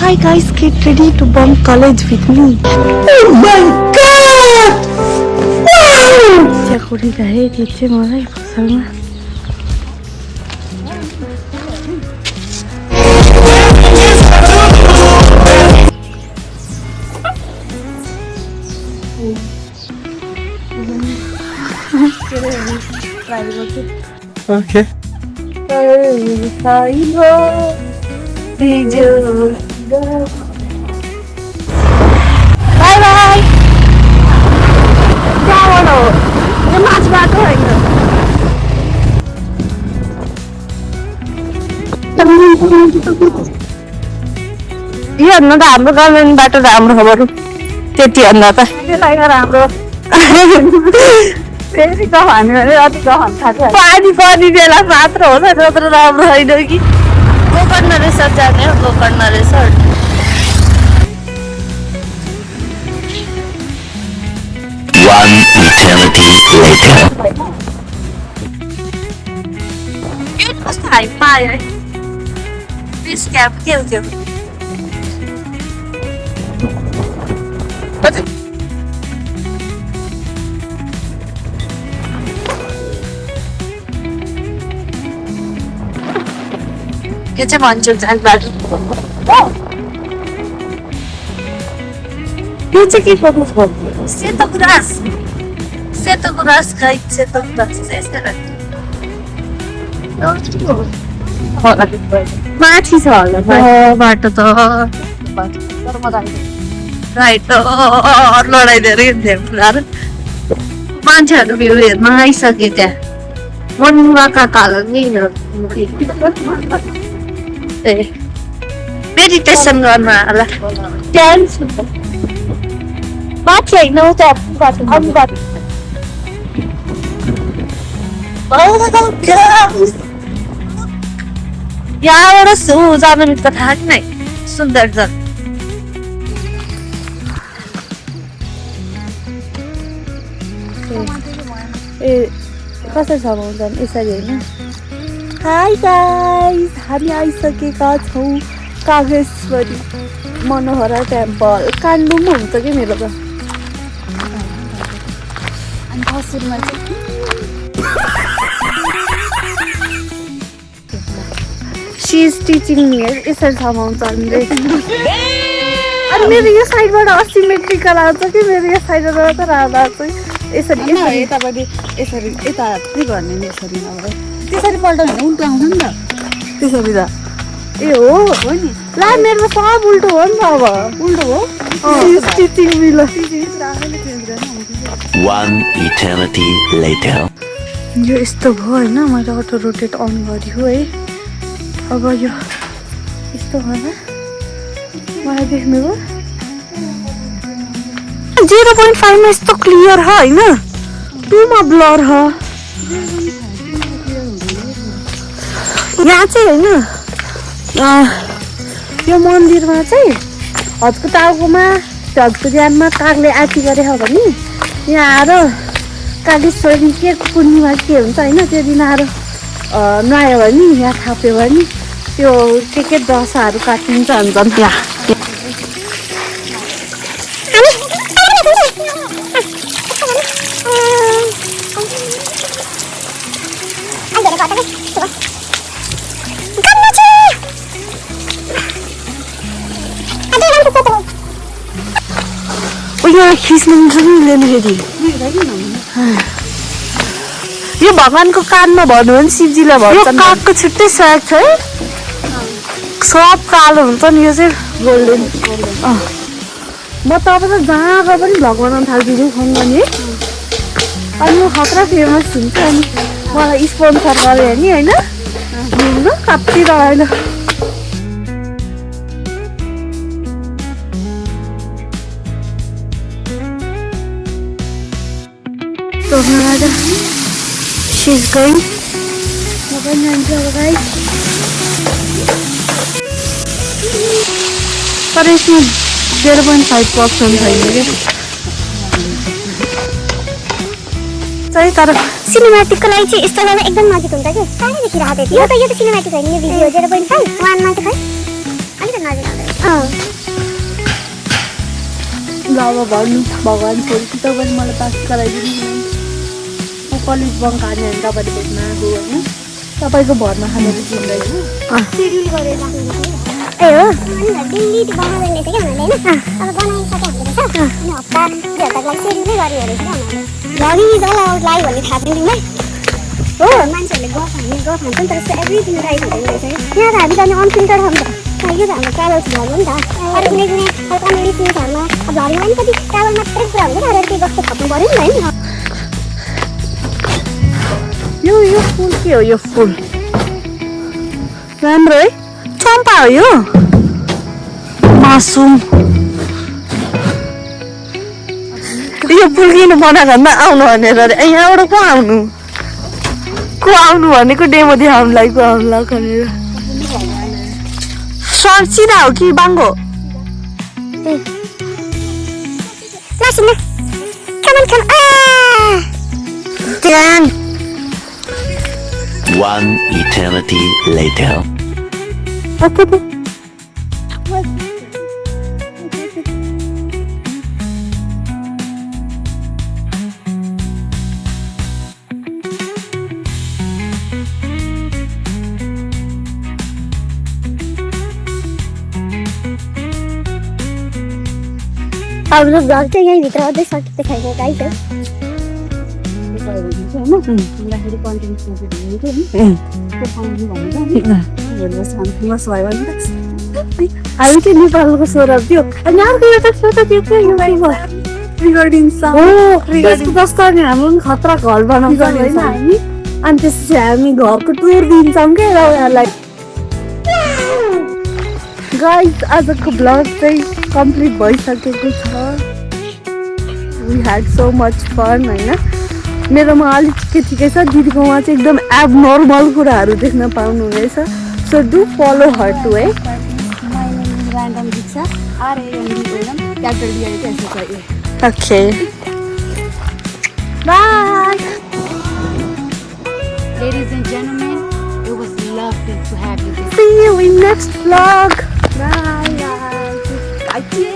Hi guys, get ready to bomb college with me. Oh my god! Wow! Čia kurį daryti, čia मलाई पसलमा Okay. Bye bye. त्यहाँबाट हो यो माछ बाटो होइन यो भन्दा त हाम्रो गभर्मेन्ट बाटो राम्रो हो बरु त्यति भन्दा त राम्रो फेरि गहन भने अति गहन थाहा पानी पर्ने बेला मात्र हो त्यत्रो राम्रो होइन कि गोकर्ण रिसोर्ट जाने हो Gokarna resort One eternity later. यो कस्तो हाइ पायो है फिस क्याप के हो त्यो यो चाहिँ भन्छु जालबाटो यो चाहिँ के गर्नु सेतो गुराँस खै सेतो गुराँस माथि छ होला बाटो त राइट लडाइँ धेरै मान्छेहरू भ्यू हेर्न आइसके त्यहाँ मनुवाका काल नि मेडिटेसन गर्न होला त्यहाँ माथि होइन उता यहाँबाट जानु मिल्छ थाहा नै सुन्दर छ ए कसरी छ भन्छ यसरी होइन हाई गाइस हामी आइसकेका छौँ कागेश्वरी मनोहरा टेम्पल काण्डुमा हुन्छ कि मेरो त अनि खसुरमा चाहिँ सी इज टिचिङ मी यसरी थमाउँछ हामीले अनि मेरो यो साइडबाट असिमेट्रिकल आउँछ कि मेरो यो साइडबाट त राधा चाहिँ यसरी यतापट्टि यसरी यता के गर्ने नि यसरी नभए त्यसरी पल्टाउनु भने उल्टो आउँछ नि त त्यसरी त ए हो नि ला मेरो सब उल्टो हो नि त अब उल्टो हो टिचिङ मी ल One eternity later. यो यस्तो भयो होइन मैले अटो रोटेट अन गरियो है अब यो यस्तो भयो मलाई देख्नुभयो 0.5 मा यस्तो क्लियर ह होइन 2 मा ब्लर ह यहाँ चाहिँ होइन यो मन्दिरमा चाहिँ हजको टाउकोमा हजको ज्यानमा कागले आरती गरे हो भने यहाँ आएर कागेश्वरी के पूर्णिमा के हुन्छ होइन त्यो दिन आएर नुहायो भने यहाँ थाप्यो भने त्यो के दशाहरू काटिन्छ भन्छन् त्यहाँ खिच्नु मिल्दैन फेरि यो भगवानको कानमा भन्नु भने शिवजीलाई भन्छ कागको छुट्टै साग छ है सब कालो हुन्छ नि यो चाहिँ गोल्डन म तपाईँ त जहाँ गए पनि भ्लग बनाउनु थालिदिन्छु फोन गर्ने अनि म खतरा फेमस हुन्छ अनि मलाई स्पोन्सर गऱ्यो नि होइन घुम्नु कति रह्यो तो हमारा she's going makan nanti guys पर इसमें 0.5% छैन सही तर सिनेमैटिकको लागि चाहिँ यस्तो गर्दा एकदम नजिक हुन्छ के सारै देखिरहेको थियो यो त सिनेमैटिक होइन यो भिडियो 0.5 1 मा चाहिँ खै अलिकति नजिक आउँछ ल अब भन्नु भगवान् छोरी कि तपाईँले मलाई पास गराइदिनु म कलेज बङ्क हाने भने तपाईँले भेट्न आएको होइन तपाईँको भरमा खानेर जिउँदैन सेड्युल गरेर राख्नु ए हो दिल्ली बनाउँदैन रहेछ क्या उनीहरूले होइन अब बनाइसक्यो हुँदो रहेछ अनि हप्ता 2 हप्ताको लागि सेड्युलै गरेको रहेछ क्या उनीहरूले भगि जल आउट लाइभ भन्ने थाहा छैन तिमीलाई हो मान्छेहरूले गफ हान्छ नि तर एभ्रिथिङ राइट हुँदैन रहेछ यहाँ त हामी त अनि अनफिल्टर खान्छ यो त हाम्रो ट्राभल्स भ्लग हो नि त अरू कुनै कुनै अब कमेडी सिन्सहरूमा अब भ्लगिङमा पनि कति ट्राभल मात्रै कुरा हुन्छ नि अरू केही कस्तो थप्नु पऱ्यो नि होइन यो फुल के हो यो फुल राम्रो है चम्पा हो यो मासुम यो फुल किन बनाएको भन्दा आउनु भनेर अरे यहाँबाट को आउनु भनेको डेमो देखाउनुलाई को आउनुलाई भनेर सर्चिना हो कि बाङ्गो लासिना कमन कम One eternity later. हाम्रो भ्लग चाहिँ यहीँभित्र अझै सकिँदै छैन गाइस है हामी चाहिँ नेपालको सौरभ थियो अनि अर्को एउटा त्यो जस्तो अनि हाम्रो पनि खतरा घर बनाउँछ होइन हामी अनि त्यसपछि हामी घरको टुर दिन्छौँ क्या र उनीहरूलाई गाइस आजको ब्लग चाहिँ कम्प्लिट भइसकेको छ we had so much fun होइन मेरोमा अलिक ठिकै छ दिदीकोमा चाहिँ एकदम एबनर्मल कुराहरू देख्न पाउनुहुनेछ so do follow her too है Random Diksha, R-A-N-D-O-M, capital D-I-K-S-H-I-A. Okay. Bye. Ladies and gentlemen, it was lovely to have you. See you in next vlog. Bye. Bye.